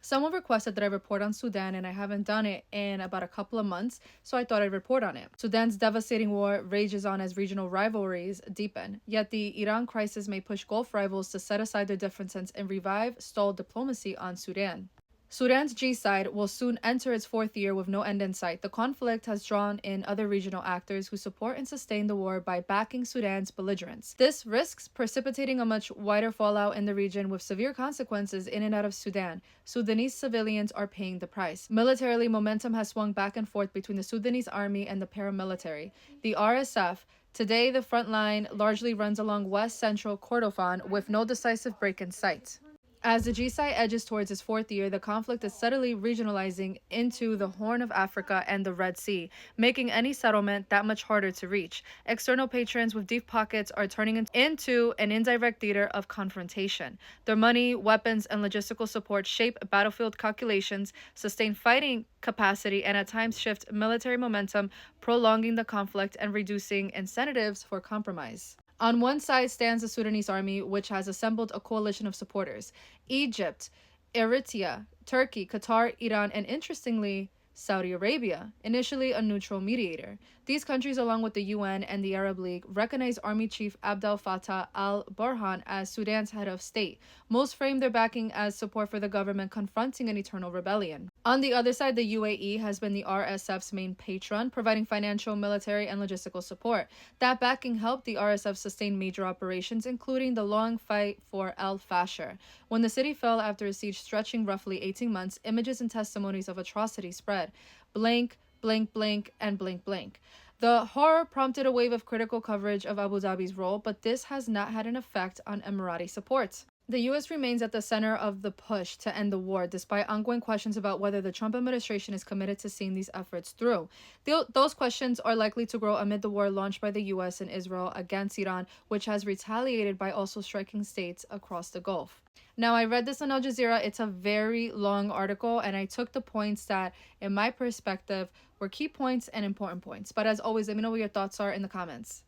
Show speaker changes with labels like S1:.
S1: Someone requested that I report on Sudan, and I haven't done it in about a couple of months, so I thought I'd report on it. Sudan's devastating war rages on as regional rivalries deepen, yet the Iran crisis may push Gulf rivals to set aside their differences and revive stalled diplomacy on Sudan. Sudan's G side will soon enter its fourth year with no end in sight. The conflict has drawn in other regional actors who support and sustain the war by backing Sudan's belligerents. This risks precipitating a much wider fallout in the region with severe consequences in and out of Sudan. Sudanese civilians are paying the price. Militarily, momentum has swung back and forth between the Sudanese army and the paramilitary. The RSF, today the front line, largely runs along west central Kordofan with no decisive break in sight. As the G-side edges towards its fourth year, the conflict is steadily regionalizing into the Horn of Africa and the Red Sea, making any settlement that much harder to reach. External patrons with deep pockets are turning into an indirect theater of confrontation. Their money, weapons, and logistical support shape battlefield calculations, sustain fighting capacity, and at times shift military momentum, prolonging the conflict and reducing incentives for compromise. On one side stands the Sudanese army, which has assembled a coalition of supporters: Egypt, Eritrea, Turkey, Qatar, Iran, and interestingly, Saudi Arabia, initially a neutral mediator. These countries, along with the UN and the Arab League, recognize Army Chief Abdel Fattah al-Burhan as Sudan's head of state. Most frame their backing as support for the government confronting an eternal rebellion. On the other side, the UAE has been the RSF's main patron, providing financial, military, and logistical support. That backing helped the RSF sustain major operations, including the long fight for Al Fasher. When the city fell after a siege stretching roughly 18 months, images and testimonies of atrocity spread. Blank, blank, blank, and blank, blank. The horror prompted a wave of critical coverage of Abu Dhabi's role, but this has not had an effect on Emirati support. The U.S. remains at the center of the push to end the war, despite ongoing questions about whether the Trump administration is committed to seeing these efforts through. Those questions are likely to grow amid the war launched by the U.S. and Israel against Iran, which has retaliated by also striking states across the Gulf. Now, I read this on Al Jazeera. It's a very long article, and I took the points that, in my perspective, were key points and important points. But as always, let me know what your thoughts are in the comments.